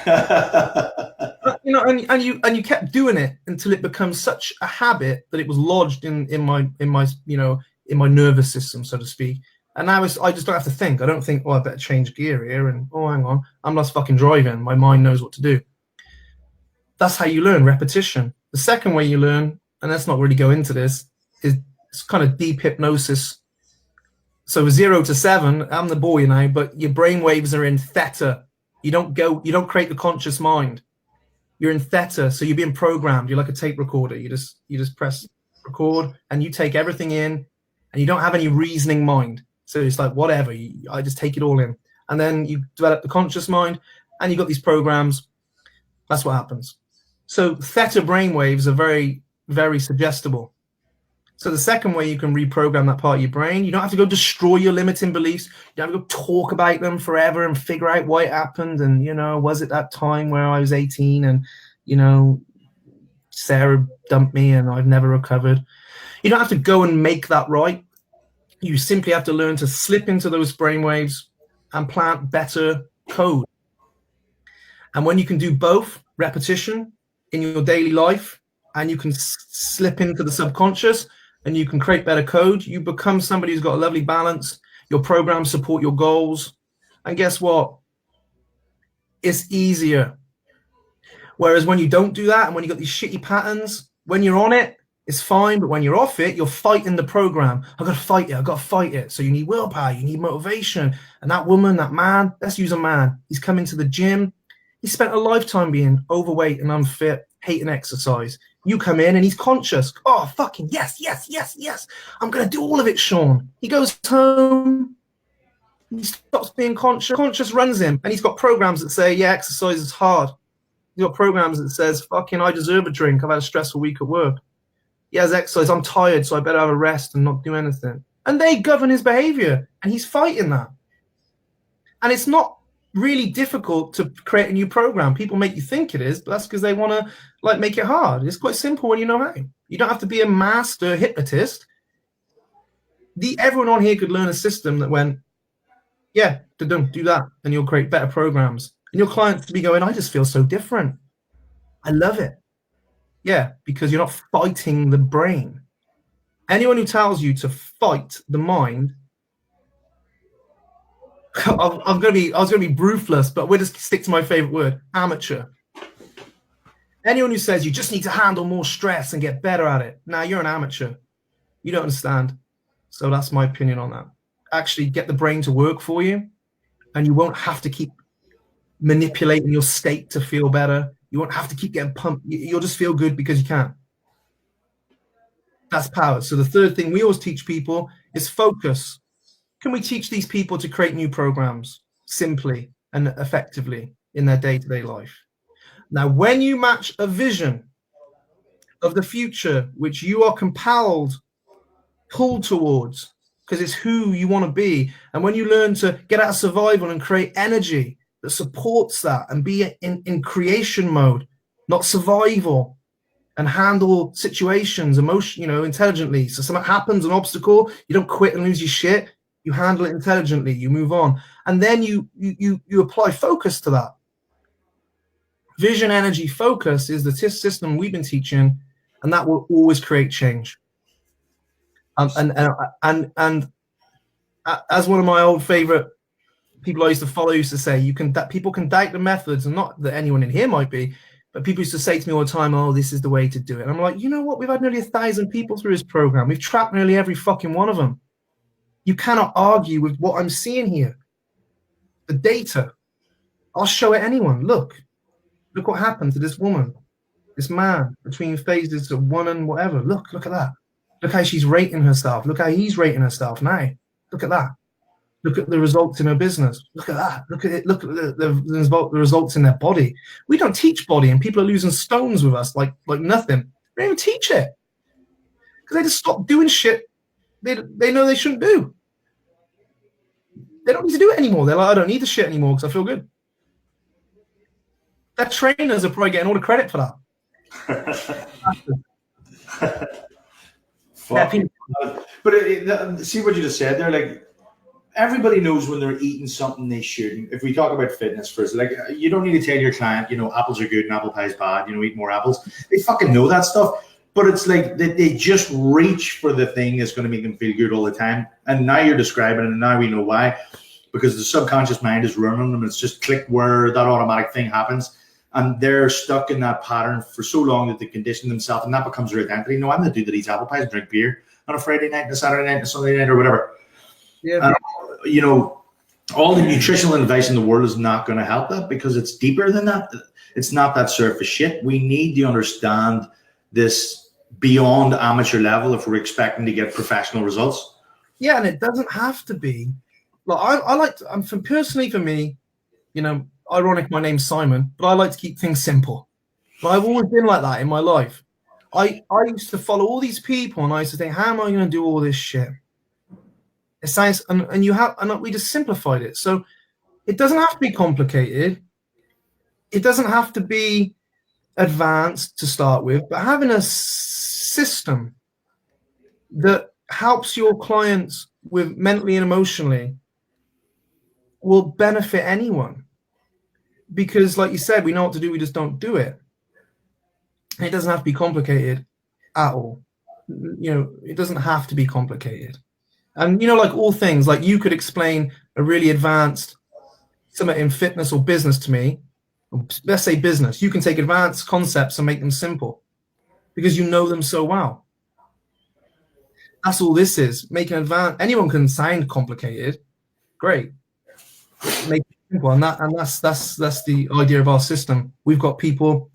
But, and you kept doing it until it becomes such a habit that it was lodged in my nervous system, so to speak. And now I just don't have to think. I don't think, I better change gear here. And, hang on, I'm not fucking driving. My mind knows what to do. That's how you learn, repetition. The second way you learn, and let's not really go into this, is it's kind of deep hypnosis. So 0 to 7, I'm the boy now, but your brain waves are in theta. You don't create the conscious mind. You're in theta, so you're being programmed. You're like a tape recorder. You just press record, and you take everything in, and you don't have any reasoning mind. So it's like, whatever, I just take it all in. And then you develop the conscious mind, and you got these programs. That's what happens. So theta brainwaves are very, very suggestible. So the second way you can reprogram that part of your brain, you don't have to go destroy your limiting beliefs. You don't have to go talk about them forever and figure out why it happened. And, was it that time where I was 18 and, Sarah dumped me and I've never recovered. You don't have to go and make that right. You simply have to learn to slip into those brainwaves and plant better code. And when you can do both, repetition in your daily life, and you can slip into the subconscious and you can create better code, you become somebody who's got a lovely balance. Your programs support your goals. And guess what? It's easier. Whereas when you don't do that, and when you got these shitty patterns, when you're on it, it's fine. But when you're off it, you're fighting the program. I've got to fight it. So you need willpower, you need motivation. And that woman, that man, let's use a man. He's coming to the gym. He spent a lifetime being overweight and unfit, hating exercise. You come in and he's conscious. Oh, fucking yes. I'm going to do all of it, Sean. He goes home. He stops being conscious. Conscious runs him. And he's got programs that say, yeah, exercise is hard. He's got programs that says, fucking, I deserve a drink. I've had a stressful week at work. He has exercise. I'm tired, so I better have a rest and not do anything. And they govern his behavior. And he's fighting that. And it's not really difficult to create a new program. People make you think it is, but that's because they want to make it hard. It's quite simple when you know how. You don't have to be a master hypnotist. Everyone on here could learn a system that went, yeah, don't do that, and you'll create better programs. And your clients to be going, I just feel so different. I love it. Yeah, because you're not fighting the brain. Anyone who tells you to fight the mind, I was gonna be ruthless, but we'll just stick to my favorite word: amateur. Anyone who says you just need to handle more stress and get better at it, now you're an amateur. You don't understand. So that's my opinion on that. Actually, get the brain to work for you, and you won't have to keep manipulating your state to feel better. You won't have to keep getting pumped. You'll just feel good because you can. That's power. So the third thing we always teach people is focus. Can we teach these people to create new programs simply and effectively in their day-to-day life? Now, when you match a vision of the future, which you are pulled towards, because it's who you want to be, and when you learn to get out of survival and create energy that supports that and be in creation mode, not survival, and handle situations intelligently. So something happens, an obstacle, you don't quit and lose your shit. You handle it intelligently, you move on. And then you apply focus to that. Vision, energy, focus is the system we've been teaching, and that will always create change. And as one of my old favorite people I used to follow used to say, people can doubt the methods, and not that anyone in here might be, but people used to say to me all the time, oh, this is the way to do it. And I'm like, you know what? We've had nearly 1,000 people through this program. We've trapped nearly every fucking one of them. You cannot argue with what I'm seeing here. The data. I'll show it anyone. Look what happened to this woman, this man, between phases of 1 and whatever. Look at that. Look how she's rating herself. Look how he's rating herself now. Look at that. Look at the results in her business. Look at that. Look at it. Look at the results in their body. We don't teach body, and people are losing stones with us like nothing. We don't even teach it because they just stop doing shit they know they shouldn't do. They don't need to do it anymore. They're like, I don't need the shit anymore because I feel good. Their trainers are probably getting all the credit for that. But see what you just said there, like, everybody knows when they're eating something they shouldn't. If we talk about fitness first, like, you don't need to tell your client, apples are good and apple pie is bad, eat more apples. They fucking know that stuff. But it's like they just reach for the thing that's going to make them feel good all the time. And now you're describing it, and now we know why. Because the subconscious mind is running them. It's just click where that automatic thing happens. And they're stuck in that pattern for so long that they condition themselves, and that becomes their identity. No, I'm the dude that eats apple pies and drink beer on a Friday night, and a Saturday night, and a Sunday night, or whatever. Yeah. All the nutritional advice in the world is not going to help that, because it's deeper than that. It's not that surface shit. We need to understand this beyond amateur level if we're expecting to get professional results. Yeah, and it doesn't have to be. Like, I like to, personally for me, ironic, my name's Simon, but I like to keep things simple. But I've always been like that in my life. I used to follow all these people, and I used to think, how am I going to do all this shit? It sounds, and we just simplified it. So it doesn't have to be complicated. It doesn't have to be advanced to start with, but having a system that helps your clients with mentally and emotionally will benefit anyone. Because, like you said, we know what to do, we just don't do it. And it doesn't have to be complicated at all. It doesn't have to be complicated. And, like all things, like you could explain a really advanced something in fitness or business to me. Let's say business. You can take advanced concepts and make them simple because you know them so well. That's all this is. Making advanced. Anyone can sound complicated. Great. Make it simple, and that's the idea of our system. We've got people,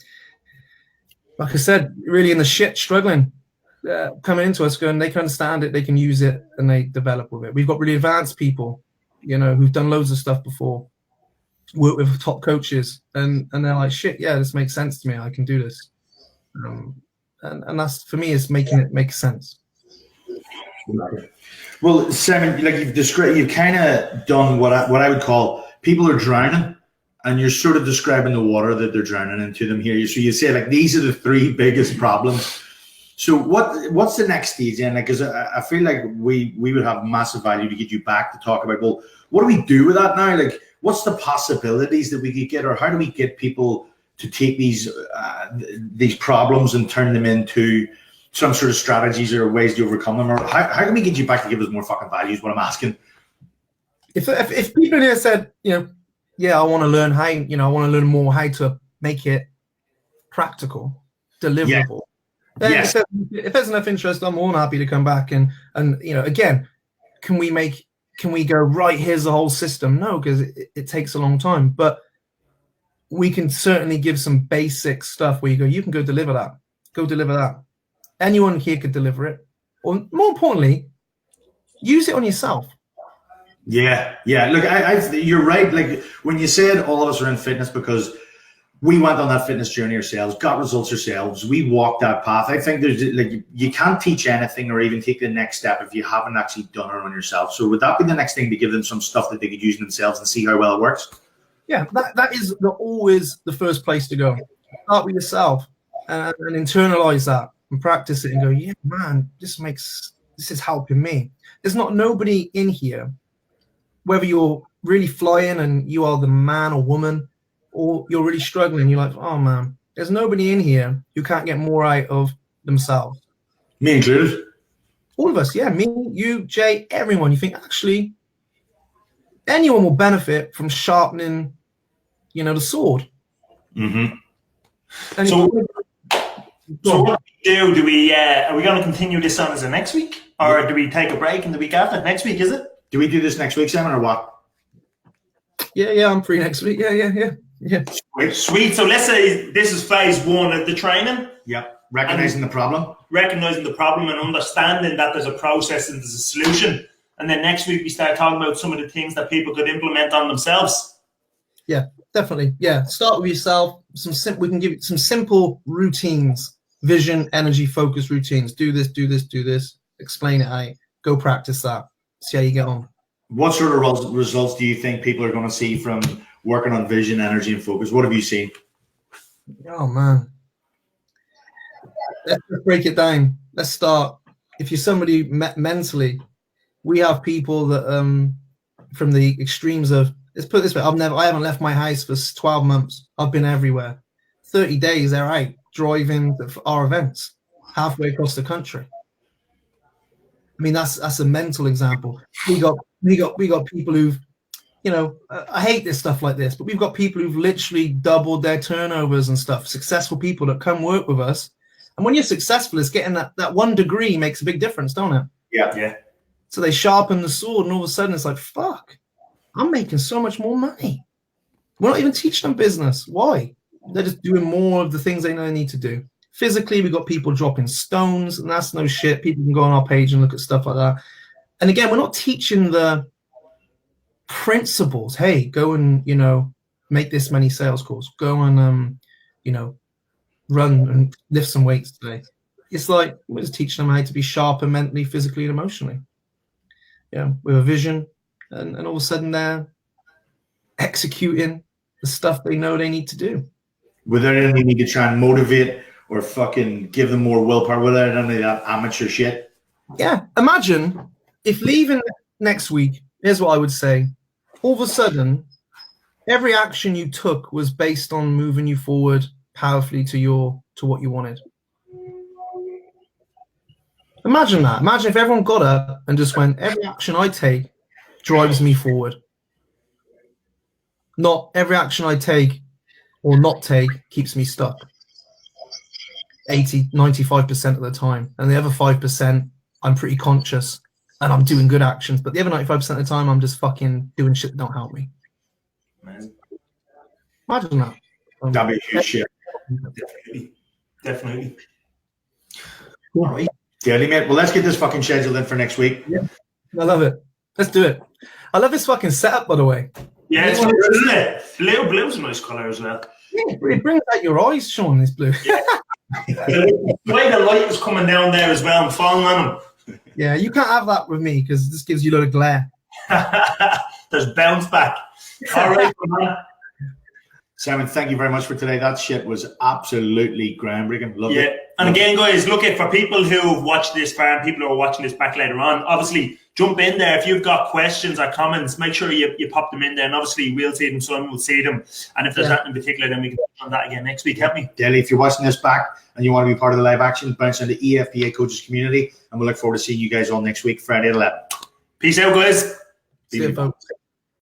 like I said, really in the shit, struggling, coming into us, going, they can understand it, they can use it, and they develop with it. We've got really advanced people, who've done loads of stuff before, work with top coaches, and they're like, shit, yeah, this makes sense to me. I can do this, and that's, for me, is making it make sense. Well, Simon, like you've described, you've kind of done what I would call, people are drowning, and you're sort of describing the water that they're drowning into them here. So you say, like, these are the 3 biggest problems. So what's the next stage then? Like, because I feel like we would have massive value to get you back to talk about, well, what do we do with that now? Like, what's the possibilities that we could get, or how do we get people to take these problems and turn them into some sort of strategies or ways to overcome them? Or how can we get you back to give us more fucking value is what I'm asking. If people in here said, yeah, I want to learn how, I want to learn more how to make it practical, deliverable. Yeah. Then yes. If there's enough interest, I'm more than happy to come back and again, can we go, right, here's the whole system? No, because it takes a long time. But we can certainly give some basic stuff where you can go deliver that. Go deliver that. Anyone here could deliver it. Or more importantly, use it on yourself. Yeah. Look, you're right. Like, when you said all of us are in fitness because we went on that fitness journey ourselves, got results ourselves, we walked that path. I think there's, like, you can't teach anything or even take the next step if you haven't actually done it on yourself. So would that be the next thing, to give them some stuff that they could use themselves and see how well it works? Yeah, that is always the first place to go. Start with yourself and internalize that and practice it and go, yeah, man, this is helping me. There's not nobody in here, whether you're really flying and you are the man or woman, or you're really struggling, you're like, oh man, there's nobody in here who can't get more out of themselves. Me included. All of us, yeah, me, you, Jay, everyone. You think actually anyone will benefit from sharpening, the sword. Mm-hmm. And so what do we are we going to continue this on as a next week, or do we take a break in the week after? Next week, is it? Do we do this next week, Simon, or what? Yeah, I'm free next week. Yeah. Sweet. So let's say this is phase 1 of the training. Yep. Recognizing the problem and understanding that there's a process and there's a solution. And then next week we start talking about some of the things that people could implement on themselves. Yeah, definitely. Yeah, start with yourself. We can give you some simple routines, vision, energy, focus routines. Do this. Explain it out. Go practice that. See how you get on. What sort of results do you think people are going to see from working on vision, energy, and focus? What have you seen? Oh, man. Let's break it down. Let's start. If you're somebody mentally, we have people that from the extremes of, let's put it this way, I haven't left my house for 12 months. I've been everywhere. 30 days they're out driving our events halfway across the country. I mean, that's a mental example. We got people who've, I hate this stuff like this, but we've got people who've literally doubled their turnovers and stuff. Successful people that come work with us. And when you're successful, it's getting that 1 degree makes a big difference, don't it? Yeah. So they sharpen the sword, and all of a sudden it's like, fuck, I'm making so much more money. We're not even teaching them business. Why? They're just doing more of the things they know they need to do. Physically, we've got people dropping stones, and that's no shit. People can go on our page and look at stuff like that. And again, we're not teaching the principles. Hey, go and, make this many sales calls. Go and, run and lift some weights today. It's like we're just teaching them how to be sharper mentally, physically, and emotionally. Yeah, with a vision, and all of a sudden they're executing the stuff they know they need to do. Without any need to try and motivate or fucking give them more willpower, without any of that amateur shit. Yeah, imagine if leaving next week, here's what I would say. All of a sudden, every action you took was based on moving you forward powerfully to what you wanted. Imagine that. Imagine if everyone got up and just went, every action I take drives me forward. Not every action I take or not take keeps me stuck. 95% of the time. And the other 5%, I'm pretty conscious and I'm doing good actions. But the other 95% of the time, I'm just fucking doing shit that don't help me. Imagine that. That'd be a huge shit. Definitely. Cool. All right. Deadly, mate. Well, let's get this fucking scheduled in for next week. Yeah, I love it. Let's do it. I love this fucking setup, by the way. Yeah, it's good, isn't it? Blue's a nice colour as well. Yeah, it brings out your eyes, Sean, this blue. Yeah. The way the light was coming down there as well and falling on him. Yeah, you can't have that with me because this gives you a lot of glare. There's bounce back. All right, man. Simon, thank you very much for today. That shit was absolutely groundbreaking. Love it. And again, guys, look, for people who watch this far and people who are watching this back later on, obviously jump in there. If you've got questions or comments, make sure you pop them in there. And obviously we'll see them, Simon will see them. And if there's anything in particular, then we can touch on that again next week, help me. Delhi, if you're watching this back and you want to be part of the live action, bounce into the EFPA Coaches community. And we look forward to seeing you guys all next week, Friday at 11. Peace out, guys. See you, folks.